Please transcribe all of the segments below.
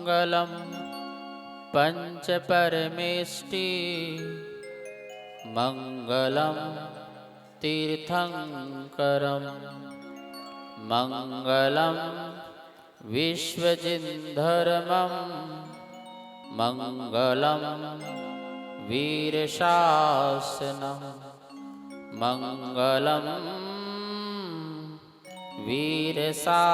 मङ्गलं पञ्चपरमेष्टि मङ्गलं तीर्थङ्करं मङ्गलं विश्वजिन्धर्मं मङ्गलं वीरशासनं मङ्गलं वीरशासनं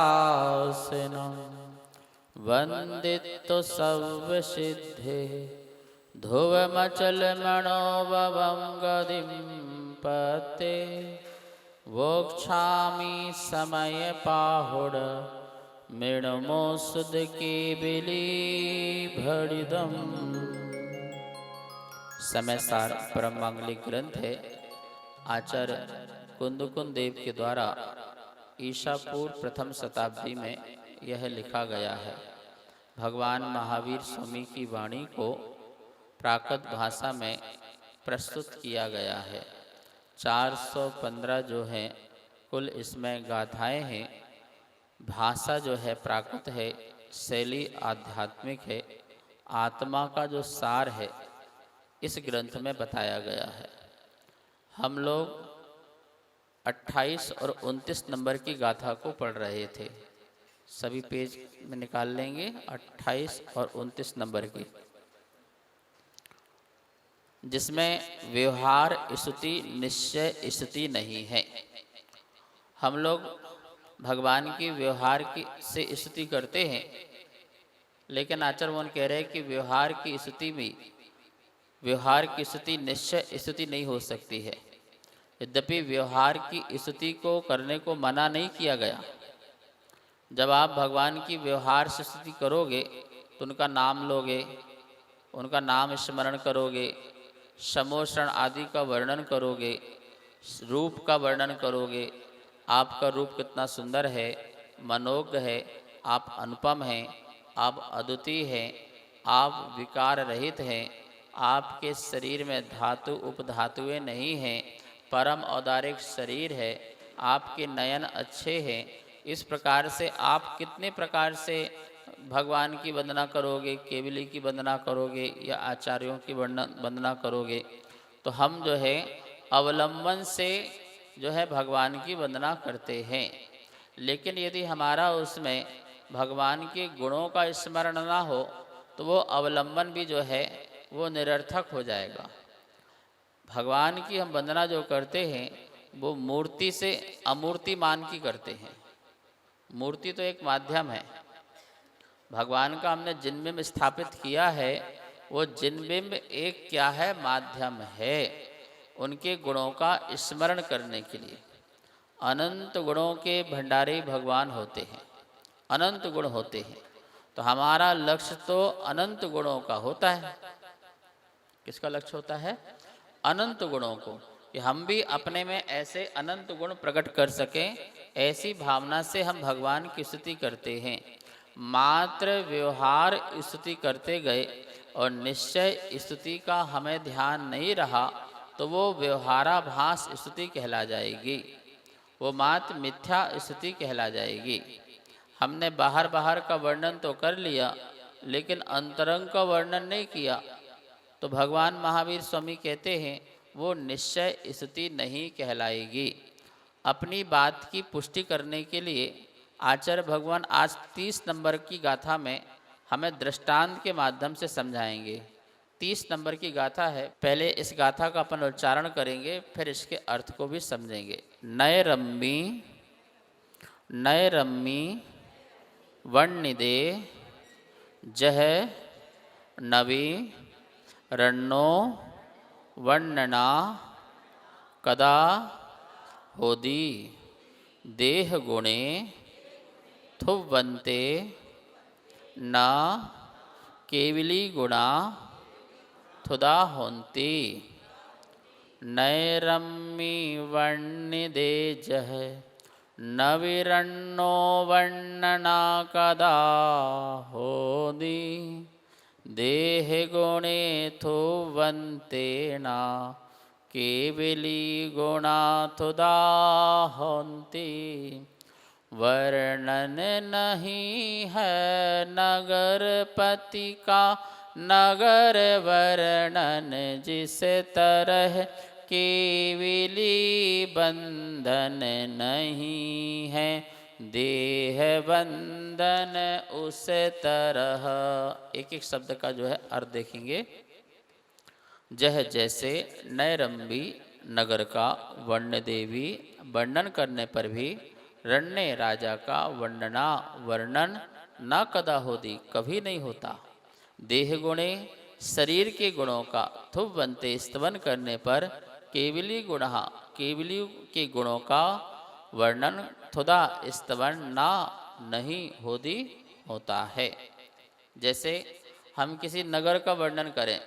वन्दितो सर्वसिद्धे ध्रुवमचलमणोभवं गतिं पते वोक्षामि समयपाहुड मृणमो सुध केबिली भड़िदम। समयसार परम मांगलिक ग्रंथ है। आचार्य कुंदकुंद देव के द्वारा ईसा पूर्व प्रथम शताब्दी में यह लिखा गया है। भगवान महावीर स्वामी की वाणी को प्राकृत भाषा में प्रस्तुत किया गया है। 415 जो है कुल इसमें गाथाएं हैं। भाषा जो है प्राकृत है, शैली आध्यात्मिक है, आत्मा का जो सार है इस ग्रंथ में बताया गया है। हम लोग 28 और 29 नंबर की गाथा को पढ़ रहे थे। सभी पेज में निकाल लेंगे 28 और 29 नंबर की, जिसमें व्यवहार स्तुति निश्चय स्तुति नहीं है। हम लोग भगवान की व्यवहार की से स्तुति करते हैं, लेकिन आचार्य मोहन कह रहे हैं कि व्यवहार की स्तुति में व्यवहार की स्तुति निश्चय स्तुति नहीं हो सकती है। यद्यपि व्यवहार की स्तुति को करने को मना नहीं किया गया। जब आप भगवान की व्यवहार से स्तुति करोगे तो उनका नाम लोगे, उनका नाम स्मरण करोगे, समोषण आदि का वर्णन करोगे, रूप का वर्णन करोगे। आपका रूप कितना सुंदर है, मनोज्ञ है, आप अनुपम हैं, आप अद्वितीय हैं, आप विकार रहित हैं, आपके शरीर में धातु उपधातुएं नहीं हैं, परम औदारिक शरीर है, आपके नयन अच्छे हैं। इस प्रकार से आप कितने प्रकार से भगवान की वंदना करोगे, केवली की वंदना करोगे या आचार्यों की वंदना करोगे। तो हम जो है अवलंबन से जो है भगवान की वंदना करते हैं। लेकिन यदि हमारा उसमें भगवान के गुणों का स्मरण ना हो तो वो अवलंबन भी जो है वो निरर्थक हो जाएगा। भगवान की हम वंदना जो करते हैं वो मूर्ति से अमूर्ति मान की करते हैं। मूर्ति तो एक माध्यम है। भगवान का हमने जिनबिंब स्थापित किया है, वो जिनबिंब एक क्या है, माध्यम है उनके गुणों का स्मरण करने के लिए। अनंत गुणों के भंडारी भगवान होते हैं, अनंत गुण होते हैं। तो हमारा लक्ष्य तो अनंत गुणों का होता है। किसका लक्ष्य होता है? अनंत गुणों को, कि हम भी अपने में ऐसे अनंत गुण प्रकट कर सकें। ऐसी भावना से हम भगवान की स्तुति करते हैं। मात्र व्यवहार स्तुति करते गए और निश्चय स्तुति का हमें ध्यान नहीं रहा तो वो व्यवहाराभास स्तुति कहला जाएगी, वो मात्र मिथ्या स्तुति कहला जाएगी। हमने बाहर बाहर का वर्णन तो कर लिया, लेकिन अंतरंग का वर्णन नहीं किया। तो भगवान महावीर स्वामी कहते हैं वो निश्चय स्तुति नहीं कहलाएगी। अपनी बात की पुष्टि करने के लिए आचार्य भगवान आज 30 नंबर की गाथा में हमें दृष्टांत के माध्यम से समझाएंगे। 30 नंबर की गाथा है। पहले इस गाथा का अपन उच्चारण करेंगे, फिर इसके अर्थ को भी समझेंगे। नय रम्मी वर्णिदे जह नवी रण्णो वर्णना कदा होदी देह गुणे थुवंते न केवली गुणा थुदा होंती। नैरम्मी वर्णिदे जह नविरण्णो वर्णना कदा होदी देह गुणे थुवंते न केवली गुणा थुदा होंती। वर्णन नहीं है नगरपति का, नगर वर्णन जिस तरह केवली बंधन नहीं है, देह बंधन उस तरह। एक एक शब्द का जो है अर्थ देखेंगे। जह जैसे नैरंबी नगर का वर्ण देवी वर्णन करने पर भी रण्य राजा का वर्णना वर्णन न कदा होती, कभी नहीं होता। देह गुणे शरीर के गुणों का थुप बनते स्तवन करने पर केवली गुण केवली के गुणों का वर्णन थुदा स्तवन ना नहीं होती होता है। जैसे हम किसी नगर का वर्णन करें,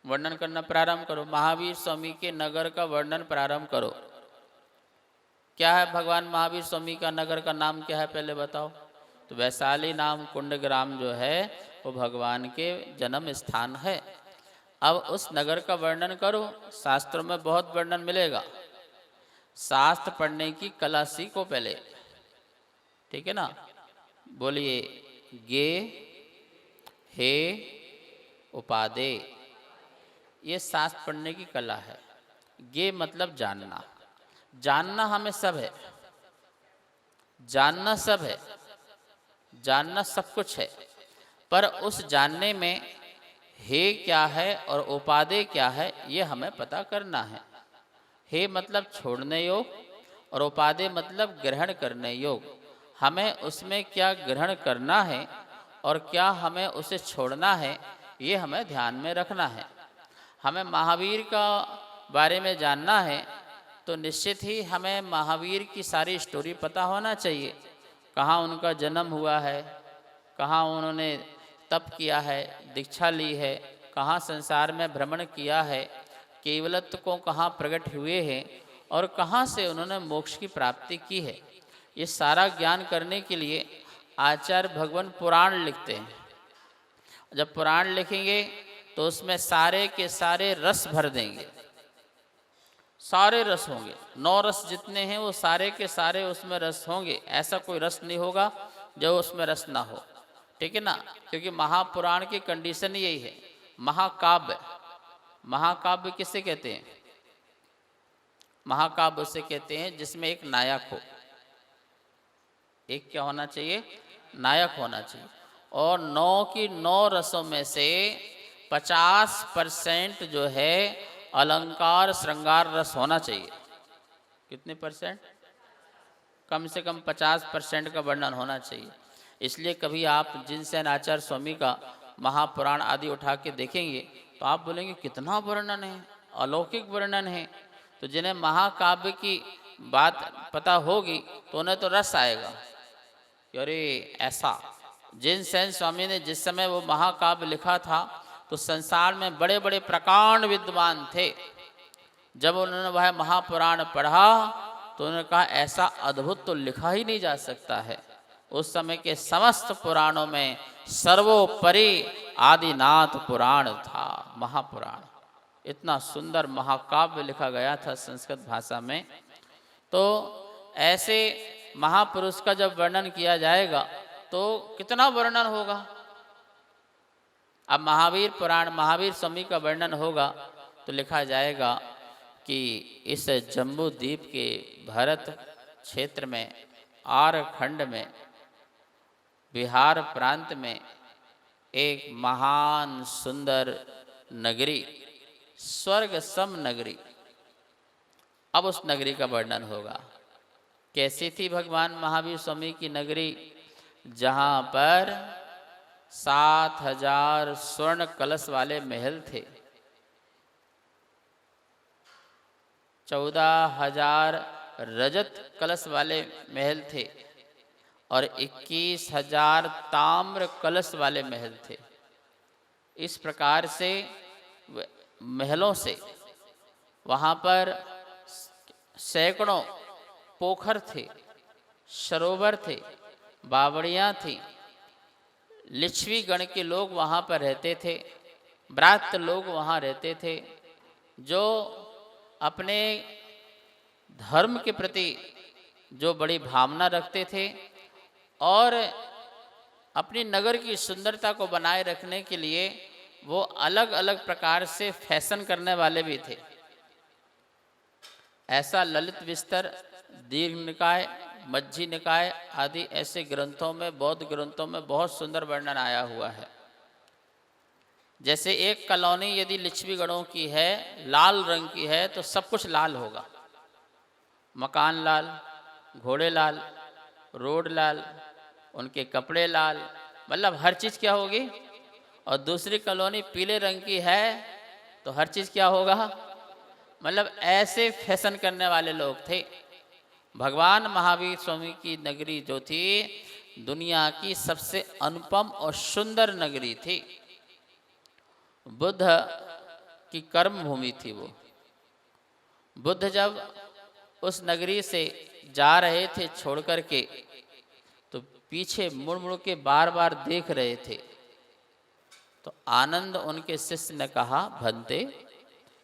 वर्णन करना प्रारंभ करो, महावीर स्वामी के नगर का वर्णन प्रारंभ करो। क्या है भगवान महावीर स्वामी का नगर का नाम क्या है पहले बताओ? तो वैशाली नाम कुंडग्राम जो है वो भगवान के जन्म स्थान है। अब उस नगर का वर्णन करो, शास्त्रों में बहुत वर्णन मिलेगा। शास्त्र पढ़ने की कला सीखो पहले, ठीक है ना? बोलिए गे हे उपादे, ये शास्त्र पढ़ने की कला है। गे मतलब जानना, जानना हमें सब है, जानना सब है, जानना सब कुछ है, पर उस जानने में हे क्या है और उपादे क्या है ये हमें पता करना है। हे मतलब छोड़ने योग और उपादे मतलब ग्रहण करने योग। हमें उसमें क्या ग्रहण करना है और क्या हमें उसे छोड़ना है ये हमें ध्यान में रखना है। हमें महावीर का बारे में जानना है तो निश्चित ही हमें महावीर की सारी स्टोरी पता होना चाहिए। कहाँ उनका जन्म हुआ है, कहाँ उन्होंने तप किया है, दीक्षा ली है, कहाँ संसार में भ्रमण किया है, केवलत्व को कहाँ प्रकट हुए हैं और कहाँ से उन्होंने मोक्ष की प्राप्ति की है। ये सारा ज्ञान करने के लिए आचार्य भगवान पुराण लिखते हैं। जब पुराण लिखेंगे तो उसमें सारे के सारे रस भर देंगे, सारे रस होंगे। 9 रस जितने हैं वो सारे के सारे उसमें रस होंगे। ऐसा कोई रस नहीं होगा जो उसमें रस ना हो, ठीक है ना? क्योंकि महापुराण की कंडीशन यही है। महाकाव्य, महाकाव्य किसे कहते हैं? महाकाव्य उसे कहते हैं जिसमें एक नायक हो। एक क्या होना चाहिए? नायक होना चाहिए। और 9 की 9 रसों में से 50% जो है अलंकार श्रृंगार रस होना चाहिए। कितने परसेंट? कम से कम 50% का वर्णन होना चाहिए। इसलिए कभी आप जिनसेन आचार्य स्वामी का महापुराण आदि उठा के देखेंगे तो आप बोलेंगे कितना वर्णन है, अलौकिक वर्णन है। तो जिन्हें महाकाव्य की बात पता होगी तो उन्हें तो रस आएगा कि अरे ऐसा। जिनसेन स्वामी ने जिस समय वो महाकाव्य लिखा था तो संसार में बड़े बड़े प्रकांड विद्वान थे। जब उन्होंने वह महापुराण पढ़ा तो उन्होंने कहा ऐसा अद्भुत तो लिखा ही नहीं जा सकता है। उस समय के समस्त पुराणों में सर्वोपरि आदिनाथ पुराण था, महापुराण। इतना सुंदर महाकाव्य लिखा गया था संस्कृत भाषा में। तो ऐसे महापुरुष का जब वर्णन किया जाएगा तो कितना वर्णन होगा। अब महावीर पुराण, महावीर स्वामी का वर्णन होगा तो लिखा जाएगा कि इस जम्बू द्वीप के भरत क्षेत्र में, आरखंड में, बिहार प्रांत में एक महान सुंदर नगरी, स्वर्ग सम नगरी। अब उस नगरी का वर्णन होगा। कैसी थी भगवान महावीर स्वामी की नगरी? जहाँ पर 7000 स्वर्ण कलश वाले महल थे, 14,000 रजत कलश वाले महल थे और 21,000 ताम्र कलश वाले महल थे। इस प्रकार से महलों से वहाँ पर सैकड़ों पोखर थे, सरोवर थे, बावड़ियाँ थी। लिच्छवी गण के लोग वहाँ पर रहते थे, ब्रात्य लोग वहाँ रहते थे, जो अपने धर्म के प्रति जो बड़ी भावना रखते थे और अपनी नगर की सुंदरता को बनाए रखने के लिए वो अलग अलग प्रकार से फैशन करने वाले भी थे। ऐसा ललित विस्तर, दीर्घ निकाय, मज्जी निकाय आदि ऐसे ग्रंथों में, बौद्ध ग्रंथों में बहुत सुंदर वर्णन आया हुआ है। जैसे एक कॉलोनी यदि लिच्छवीगढ़ों की है, लाल रंग की है, तो सब कुछ लाल होगा। मकान लाल, घोड़े लाल, रोड लाल, उनके कपड़े लाल, मतलब हर चीज़ क्या होगी। और दूसरी कॉलोनी पीले रंग की है तो हर चीज़ क्या होगा, मतलब ऐसे फैशन करने वाले लोग थे। भगवान महावीर स्वामी की नगरी जो थी दुनिया की सबसे अनुपम और सुंदर नगरी थी। बुद्ध की कर्म भूमि थी वो। बुद्ध जब उस नगरी से जा रहे थे छोड़ करके, तो पीछे मुड़ मुड़ के बार बार देख रहे थे। तो आनंद उनके शिष्य ने कहा, भंते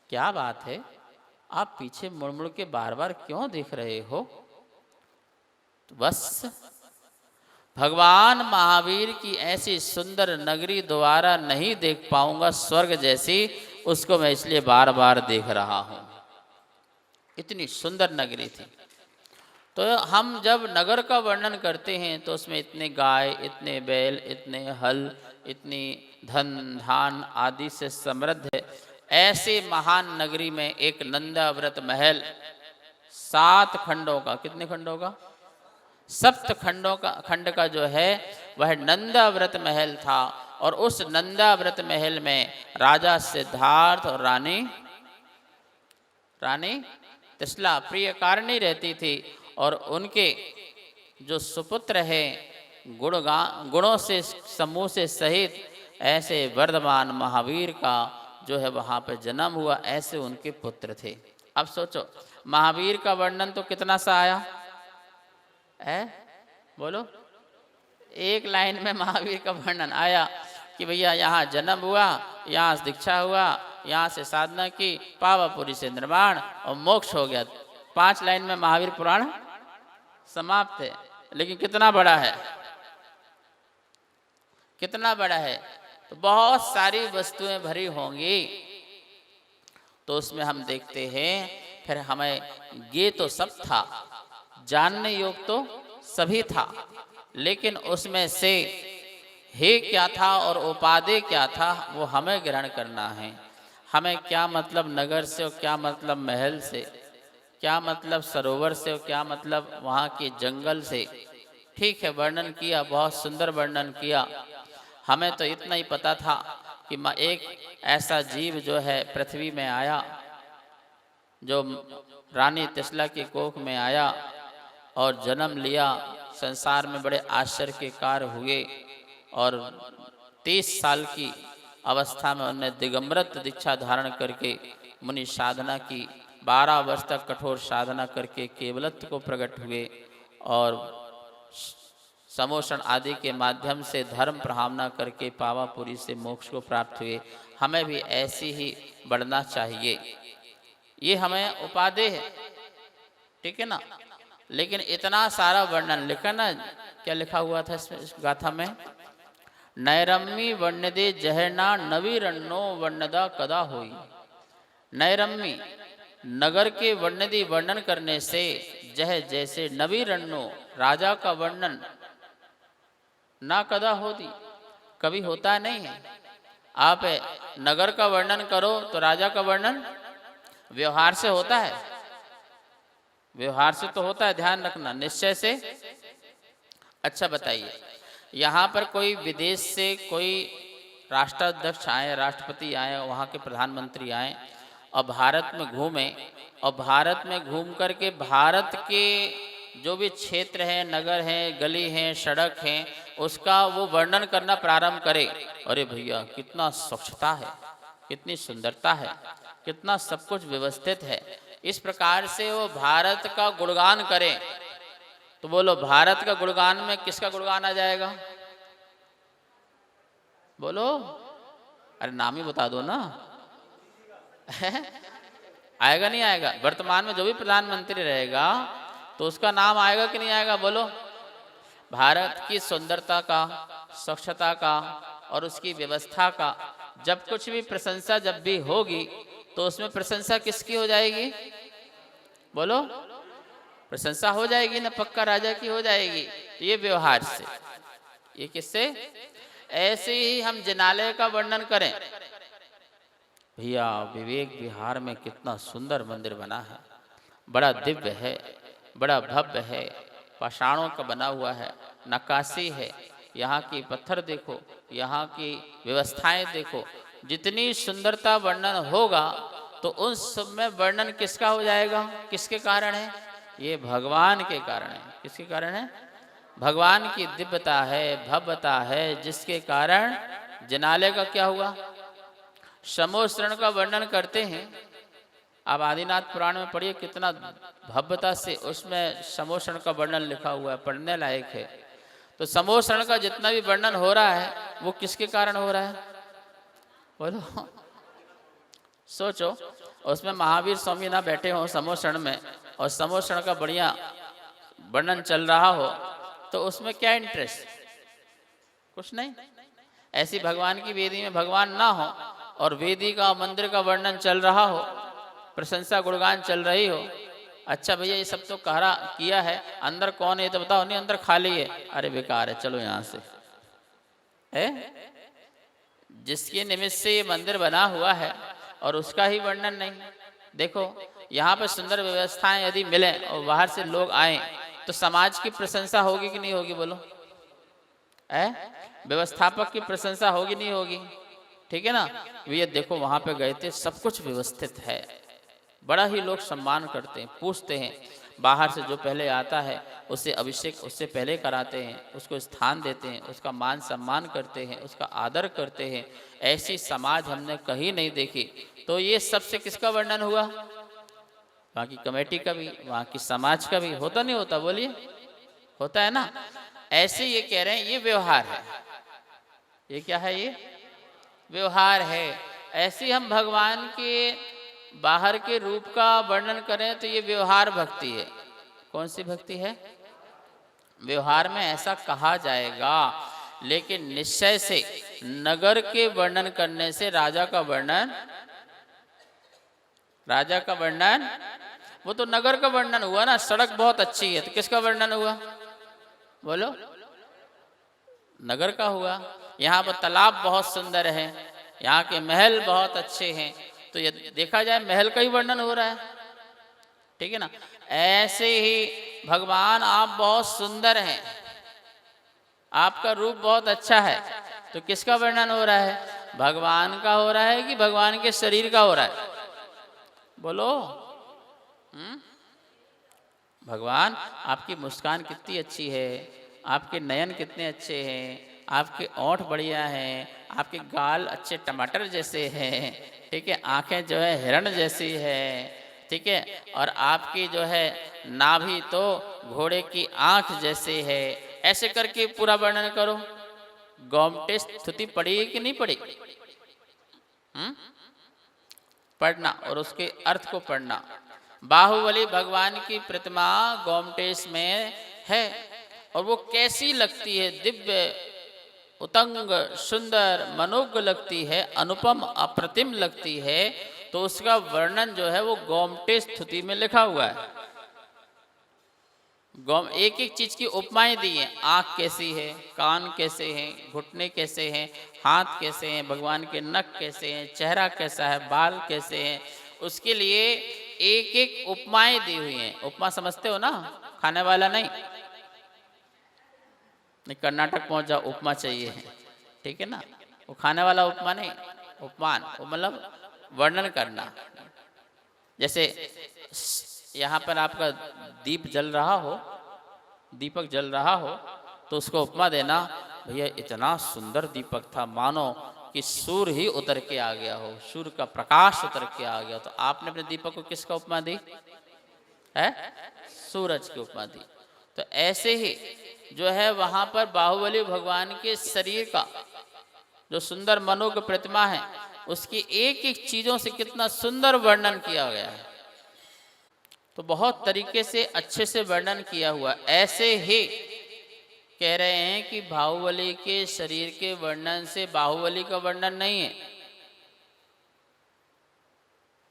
क्या बात है, आप पीछे मुड़ मुड़ के बार बार क्यों देख रहे हो। तो बस भगवान महावीर की ऐसी सुंदर नगरी दोबारा नहीं देख पाऊंगा स्वर्ग जैसी, उसको मैं इसलिए बार बार देख रहा हूं। इतनी सुंदर नगरी थी। तो हम जब नगर का वर्णन करते हैं तो उसमें इतने गाय, इतने बैल, इतने हल, इतनी धन धान आदि से समृद्ध है। ऐसे महान नगरी में एक नंदाव्रत महल 7 खंडों का, कितने खंडों का, 7 खंडों का, खंड का जो है वह नंदाव्रत महल था। और उस नंदाव्रत महल में राजा सिद्धार्थ और रानी तिसला प्रियकारिणी रहती थी। और उनके जो सुपुत्र हैं, गुणों से समूह से सहित ऐसे वर्धमान महावीर का जो है वहाँ पे जन्म हुआ, ऐसे उनके पुत्र थे। अब सोचो महावीर का वर्णन तो कितना सा आया है, बोलो। एक लाइन में महावीर का वर्णन आया कि भैया यहाँ जन्म हुआ, यहाँ से दीक्षा हुआ, यहाँ से साधना की, पावापुरी से निर्वाण और मोक्ष हो गया। 5 लाइन में महावीर पुराण समाप्त है। लेकिन कितना बड़ा है, कितना बड़ा है। तो बहुत सारी वस्तुएं भरी होंगी। तो उसमें हम देखते हैं, फिर हमें ये तो सब था, जानने योग तो सभी था, लेकिन उसमें से हे क्या था और उपादेय क्या था वो हमें ग्रहण करना है। हमें क्या मतलब नगर से और क्या मतलब महल से, क्या मतलब सरोवर से और क्या मतलब वहाँ के जंगल से। ठीक है, वर्णन किया, बहुत सुंदर वर्णन किया। हमें तो इतना ही पता था कि एक ऐसा जीव जो है पृथ्वी में आया, जो रानी तिसला के कोख में आया और जन्म लिया। संसार में बड़े आश्चर्य के कार्य हुए और 30 साल की अवस्था में उन्होंने दिगंबरत्व दीक्षा धारण करके मुनि साधना की। 12 वर्ष तक कठोर साधना करके केवलत्व को प्रकट हुए और समोषण आदि के माध्यम से धर्म प्रहामना करके पावापुरी से मोक्ष को प्राप्त हुए। हमें भी ऐसी ही बढ़ना चाहिए, ये हमें उपादेय है, ठीक है ना। लेकिन इतना सारा वर्णन लिखा ना, क्या लिखा हुआ था इस गाथा में, नैरम्मी वर्णदे जहना नवीरण्णो वर्णदा कदा होई। नैरम्मी नगर के वर्णदि वर्णन करने से जह जैसे नवीरण्णो राजा का वर्णन ना कदा होती, कभी होता नहीं है। आप नगर का वर्णन करो तो राजा का वर्णन व्यवहार से होता है, व्यवहार से तो होता है, ध्यान रखना, निश्चय से। अच्छा बताइए, यहाँ पर कोई विदेश से कोई राष्ट्राध्यक्ष आए, राष्ट्रपति आए, वहाँ के प्रधानमंत्री आए और भारत में घूमें और भारत में घूम करके भारत के जो भी क्षेत्र हैं, नगर हैं, गली हैं, सड़क हैं, उसका वो वर्णन करना प्रारंभ करे। अरे भैया कितना स्वच्छता है, कितनी सुंदरता है, कितना सब कुछ व्यवस्थित है, इस प्रकार से वो भारत का गुणगान करें। तो बोलो भारत का गुणगान में किसका गुणगान आ जाएगा, बोलो, अरे नाम ही बता दो ना। आएगा नहीं आएगा। वर्तमान में जो भी प्रधानमंत्री रहेगा तो उसका नाम आएगा कि नहीं आएगा, बोलो। भारत की सुंदरता का, स्वच्छता का और उसकी व्यवस्था का जब कुछ भी प्रशंसा जब भी होगी तो उसमें प्रशंसा किसकी हो जाएगी, बोलो। प्रशंसा हो जाएगी ना, पक्का राजा की हो जाएगी। तो ये व्यवहार से, ये किससे, ऐसे ही हम जिनालय का वर्णन करें, भैया विवेक विहार में कितना सुंदर मंदिर बना है, बड़ा दिव्य है, बड़ा भव्य है, पाषाणों का बना हुआ है, नक्काशी है, यहाँ की पत्थर देखो, यहाँ की व्यवस्थाएं देखो, जितनी सुंदरता वर्णन होगा तो उन सब में वर्णन किसका हो जाएगा, किसके कारण है, ये भगवान के कारण है। किसके कारण है, भगवान की दिव्यता है, भव्यता है, जिसके कारण जिनालय का क्या हुआ, समोसरण का वर्णन करते हैं। आप आदिनाथ पुराण में पढ़िए, कितना भव्यता से उसमें समोसरण का वर्णन लिखा हुआ है, पढ़ने लायक है। तो समोसरण का जितना भी वर्णन हो रहा है वो किसके कारण हो रहा है, बोलो। सोचो, उसमें महावीर स्वामी ना बैठे हो समोसरण में और समोसरण का बढ़िया वर्णन चल रहा हो तो उसमें क्या इंटरेस्ट, कुछ नहीं। ऐसी भगवान की वेदी में भगवान ना हो और वेदी का मंदिर का वर्णन चल रहा हो, प्रशंसा गुणगान चल रही हो, अच्छा भैया ये सब तो कहरा किया है, अंदर कौन है तो बताओ, नहीं अंदर खाली है, अरे बेकार है, चलो यहाँ से है। जिसके निमित्त से ये मंदिर बना हुआ है और उसका ही वर्णन नहीं। देखो यहाँ पर सुंदर व्यवस्थाएं यदि मिले और बाहर से लोग आए तो समाज की प्रशंसा होगी कि नहीं होगी, बोलो। व्यवस्थापक की प्रशंसा होगी नहीं होगी, ठीक है ना। ये देखो वहां पे गए थे, सब कुछ व्यवस्थित है, बड़ा ही लोग सम्मान करते हैं, पूछते हैं, बाहर से जो पहले आता है उसे अभिषेक उससे पहले कराते हैं, उसको स्थान देते हैं, उसका मान सम्मान करते हैं, उसका आदर करते हैं। ऐसी समाज हमने कहीं नहीं देखी। तो ये सबसे किसका वर्णन हुआ, वहाँ की कमेटी का भी, वहाँ की समाज का भी, होता नहीं होता, बोलिए, होता है ना। ऐसे ये कह रहे हैं ये व्यवहार है, ये क्या है, ये व्यवहार है। ऐसे हम भगवान के बाहर के रूप का वर्णन करें तो ये व्यवहार भक्ति है। कौन सी भक्ति है, व्यवहार में ऐसा कहा जाएगा। लेकिन निश्चय से नगर के वर्णन करने से राजा का वर्णन, राजा का वर्णन, वो तो नगर का वर्णन हुआ ना, सड़क बहुत अच्छी है, तो किसका वर्णन हुआ, बोलो, नगर का हुआ। यहाँ पर तालाब बहुत सुंदर है, यहाँ के महल बहुत अच्छे हैं, तो ये देखा जाए महल का ही वर्णन हो रहा है, ठीक है ना। ऐसे ही भगवान आप बहुत सुंदर हैं, आपका रूप बहुत अच्छा है, तो किसका वर्णन हो रहा है, भगवान का हो रहा है कि भगवान के शरीर का हो रहा है, बोलो। भगवान आपकी मुस्कान कितनी अच्छी है, आपके नयन कितने अच्छे हैं, आपके ओंठ बढ़िया हैं, आपके गाल अच्छे टमाटर जैसे हैं, ठीक है, आंखें जो है हिरण जैसी है, ठीक है, और आपकी जो है नाभि तो घोड़े की आंख जैसे है। ऐसे करके पूरा वर्णन करो। गोमटे स्तुति पड़ी कि नहीं पड़ी, पढ़ना और उसके अर्थ को पढ़ना। बाहुबली भगवान की प्रतिमा गोमटेश में है और वो कैसी लगती है, दिव्य, उतंग, सुंदर, मनोज्ञ लगती है, अनुपम, अप्रतिम लगती है। तो उसका वर्णन जो है वो गोमटेश स्तुति में लिखा हुआ है। एक एक चीज की उपमाएं दी हैं, आंख कैसी है, कान कैसे हैं, घुटने कैसे हैं, हाथ कैसे हैं, भगवान के नख कैसे हैं, चेहरा कैसा है, बाल कैसे हैं, उसके लिए एक एक उपमाएं दी हुई हैं। उपमा समझते हो ना, खाने वाला नहीं, कर्नाटक पहुंच जाओ उपमा चाहिए, ठीक है ना, वो खाने वाला उपमा नहीं, उपमान, वो मतलब वर्णन करना। जैसे यहाँ पर आपका दीप जल रहा हो, दीपक जल रहा हो, तो उसको उपमा देना, भैया इतना सुंदर दीपक था, मानो कि सूर्य ही उतर के आ गया हो, सूर्य का प्रकाश उतर के आ गया। तो आपने अपने दीपक को किसका उपमा दी है, सूरज की उपमा दी। तो ऐसे ही जो है वहां पर बाहुबली भगवान के शरीर का जो सुंदर मनोज्ञ प्रतिमा है, उसकी एक एक चीजों से कितना सुंदर वर्णन किया गया है। तो बहुत तरीके से अच्छे से वर्णन किया हुआ। ऐसे ही कह रहे हैं कि बाहुबली के शरीर के वर्णन से बाहुबली का वर्णन नहीं है,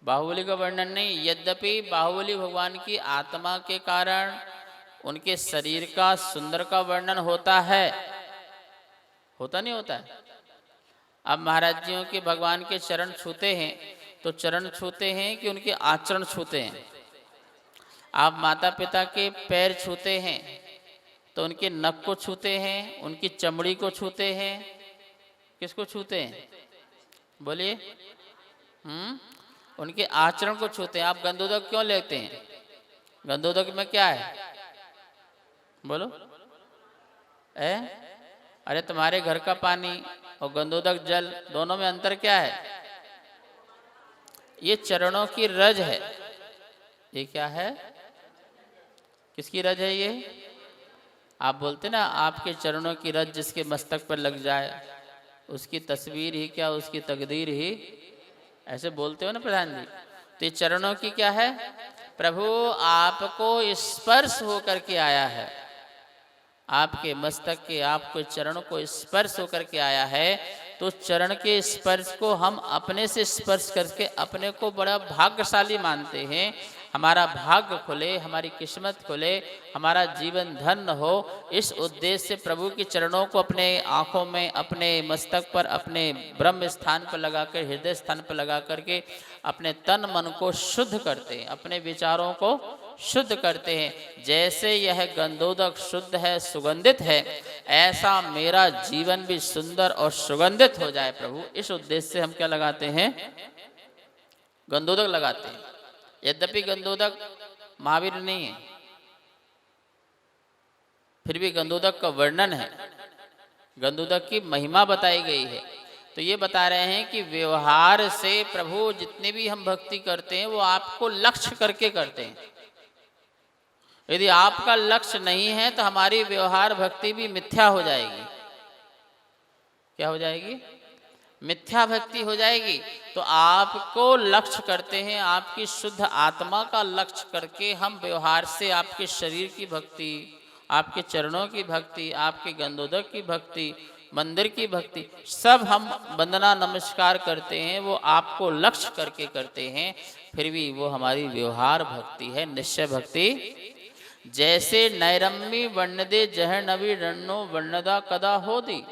बाहुबली का वर्णन नहीं। यद्यपि बाहुबली भगवान की आत्मा के कारण उनके शरीर का सुंदर का वर्णन होता है, होता नहीं होता है। अब महाराज जियों के भगवान के चरण छूते हैं तो चरण छूते हैं कि उनके आचरण छूते हैं। आप माता पिता के पैर छूते हैं तो उनके नख को छूते हैं, उनकी चमड़ी को छूते हैं, किसको छूते हैं बोलिए? उनके आचरण को छूते हैं। आप गंधोदक क्यों लेते हैं? गंधोदक में क्या है बोलो? अरे तुम्हारे घर का पानी और गंधोदक जल, दोनों में अंतर क्या है? ये चरणों की रज है। ये क्या है? किसकी रज है ये? आप बोलते ना आपके चरणों की रज जिसके मस्तक पर लग जाए उसकी तस्वीर ही क्या, उसकी तकदीर ही, ऐसे बोलते हो ना प्रधान जी। तो ये चरणों की क्या है? प्रभु आपको स्पर्श होकर के आया है, आपके मस्तक के, आपके चरण को स्पर्श होकर के आया है। तो चरण के स्पर्श को हम अपने से स्पर्श करके अपने को बड़ा भाग्यशाली मानते हैं। हमारा भाग्य खुले, हमारी किस्मत खुले, हमारा जीवन धन्य हो, इस उद्देश्य से प्रभु के चरणों को अपने आँखों में, अपने मस्तक पर, अपने ब्रह्म स्थान पर लगाकर, हृदय स्थान पर लगा करके अपने तन मन को शुद्ध करते हैं, अपने विचारों को शुद्ध करते हैं। जैसे यह गंधोदक शुद्ध है, सुगंधित है, ऐसा मेरा जीवन भी सुंदर और सुगंधित हो जाए प्रभु। इस उद्देश्य से हम क्या लगाते हैं? गंधोदक लगाते हैं। यद्यपि गंधोदक महावीर नहीं है, फिर भी गंधोदक का वर्णन है, गंधोदक की महिमा बताई गई है। तो ये बता रहे हैं कि व्यवहार से प्रभु जितने भी हम भक्ति करते हैं वो आपको लक्ष्य करके करते हैं। यदि आपका लक्ष्य नहीं है तो हमारी व्यवहार भक्ति भी मिथ्या हो जाएगी। क्या हो जाएगी? मिथ्या भक्ति हो जाएगी। तो आपको लक्ष्य करते हैं, आपकी शुद्ध आत्मा का लक्ष्य करके हम व्यवहार से आपके शरीर की भक्ति, आपके चरणों की भक्ति, आपके गंधोदक की भक्ति, मंदिर की भक्ति, सब हम वंदना नमस्कार करते हैं, वो आपको लक्ष्य करके करते हैं। फिर भी वो हमारी व्यवहार भक्ति है, निश्चय भक्ति। जैसे नैरम्य वर्णदे जह नवी रण्णो वर्णदा कदा होदी,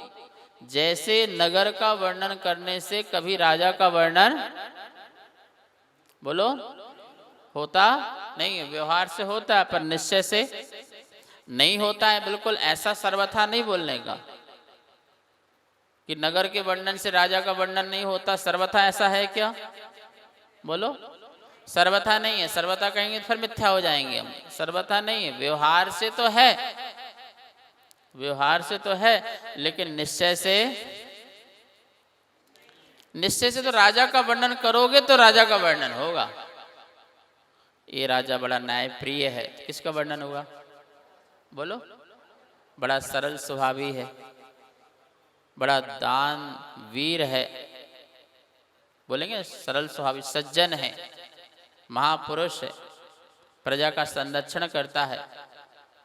जैसे नगर का वर्णन करने से कभी राजा का वर्णन बोलो होता नहीं है। व्यवहार से होता है पर निश्चय से नहीं होता है। बिल्कुल ऐसा सर्वथा नहीं बोलने का कि नगर के वर्णन से राजा का वर्णन नहीं होता। सर्वथा ऐसा है क्या बोलो? सर्वथा नहीं है। सर्वथा कहेंगे तो फिर मिथ्या हो जाएंगे हम। सर्वथा नहीं है, व्यवहार से तो है, व्यवहार से तो है, लेकिन निश्चय से, निश्चय से तो राजा का वर्णन करोगे तो राजा का वर्णन होगा। ये राजा बड़ा न्यायप्रिय है, किसका वर्णन हुआ बोलो? बड़ा सरल स्वभावी है, बड़ा दान वीर है, बोलेंगे सरल स्वभावी, सज्जन है, महापुरुष है, प्रजा का संरक्षण करता है,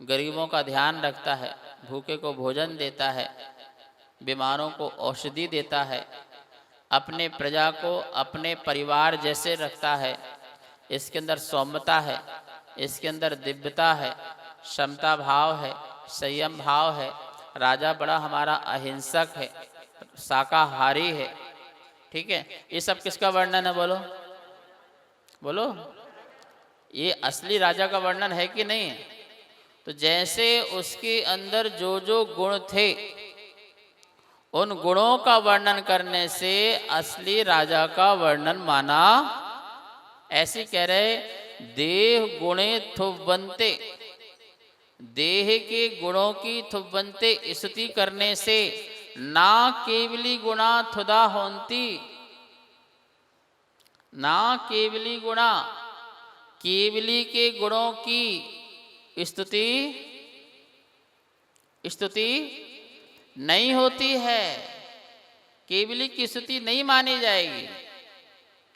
गरीबों का ध्यान रखता है, भूखे को भोजन देता है, बीमारों को औषधि देता है, अपने प्रजा को अपने परिवार जैसे रखता है। इसके अंदर सौम्यता है, इसके अंदर दिव्यता है, क्षमता भाव है, संयम भाव है। राजा बड़ा हमारा अहिंसक है, शाकाहारी है, ठीक है। ये सब किसका वर्णन है बोलो? बोलो, ये असली राजा का वर्णन है कि नहीं है? तो जैसे उसके अंदर जो जो गुण थे उन गुणों का वर्णन करने से असली राजा का वर्णन माना। ऐसे कह रहे, देह गुणे थुबंते, देह के गुणों की थुबंते स्तुति करने से ना केवली गुणा थुदा होंती, ना केवली गुणा, केवली के गुणों की स्तुति नहीं होती है, केवली की स्तुति नहीं मानी जाएगी,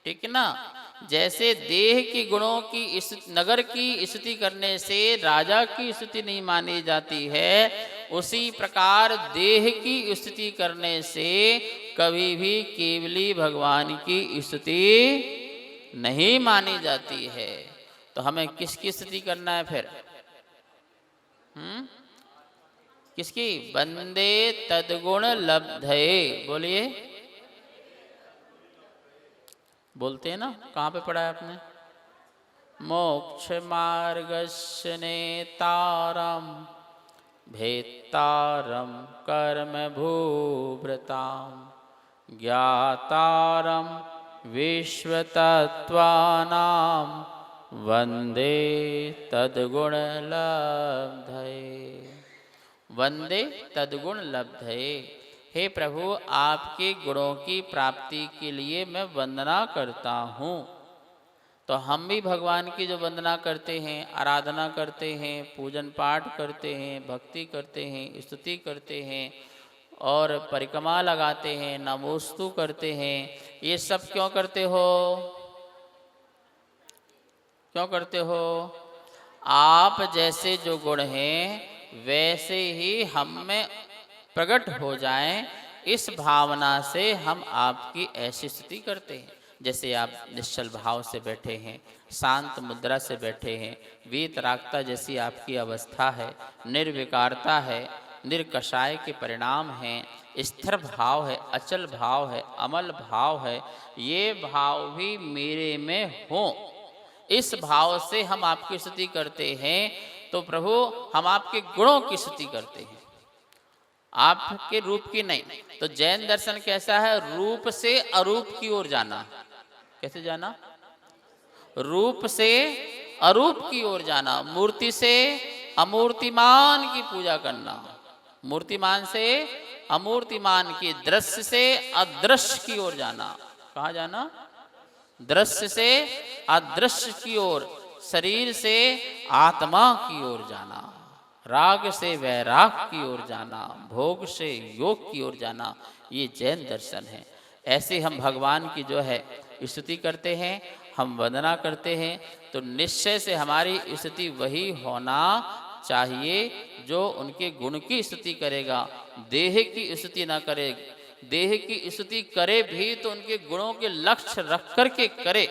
ठीक है ना। जैसे देह के गुणों की नगर की स्तुति करने से राजा की स्तुति नहीं मानी जाती है, उसी प्रकार देह की स्तुति करने से कभी भी केवली भगवान की स्तुति नहीं मानी जाती है। तो हमें किसकी स्तुति करना है फिर? किसकी? वंदे तद्गुण लब्धये। बोलिए, बोलते हैं ना, कहाँ पे पढ़ा है आपने? मोक्ष मार्गस्य नेतारम भेत्तारम कर्म भूभृताम ज्ञातारम विश्वतत्त्वानां वंदे तद्गुण लब्धये। वंदे तद्गुण लब्धये। हे प्रभु, आपके गुणों की प्राप्ति के लिए मैं वंदना करता हूँ। तो हम भी भगवान की जो वंदना करते हैं, आराधना करते हैं, पूजन पाठ करते हैं, भक्ति करते हैं, स्तुति करते हैं और परिक्रमा लगाते हैं, नमोस्तु करते हैं, ये सब क्यों करते हो? क्यों करते हो? आप जैसे जो गुण हैं वैसे ही हम में प्रकट हो जाएं, इस भावना से हम आपकी ऐसी स्तुति करते हैं। जैसे आप निश्चल भाव से बैठे हैं, शांत मुद्रा से बैठे हैं, वीतरागता जैसी आपकी अवस्था है, निर्विकारता है, निर्कषाय के परिणाम हैं, स्थिर भाव है, अचल भाव है, अमल भाव है, ये भाव भी मेरे में हो, इस भाव से हम आपकी स्तुति करते हैं। तो प्रभु, हम आपके गुणों की स्तुति करते हैं, आपके रूप की नहीं। तो जैन दर्शन कैसा है? रूप से अरूप की ओर जाना। कैसे जाना? रूप से अरूप की ओर जाना, मूर्ति से अमूर्तिमान की पूजा करना, मूर्तिमान से अमूर्तिमान की, दृश्य से अदृश्य की ओर जाना। कहाँ जाना? दृश्य से अदृश्य की ओर, शरीर से आत्मा की ओर जाना, राग से वैराग की ओर जाना, भोग से योग की ओर जाना। ये जैन दर्शन है। ऐसे हम भगवान की जो है स्तुति करते हैं, हम वंदना करते हैं, तो निश्चय से हमारी स्तुति वही होना चाहिए जो उनके गुण की स्तुति करेगा, देह की स्तुति ना करे। देह की स्तुति करे भी तो उनके गुणों के लक्ष्य रख करके करे,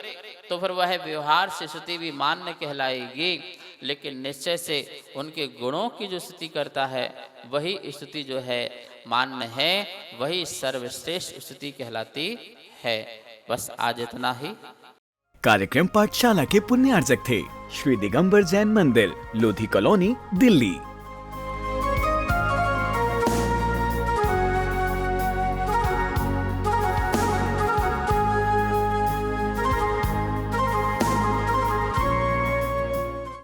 तो फिर वह व्यवहार से स्तुति भी मान्य कहलाएगी। लेकिन निश्चय से उनके गुणों की जो स्तुति करता है वही स्तुति जो है मान्य है, वही सर्वश्रेष्ठ स्तुति कहलाती है। बस आज इतना ही। कार्यक्रम पाठशाला के पुण्यार्जक थे श्री दिगंबर जैन मंदिर, लोधी कॉलोनी, दिल्ली।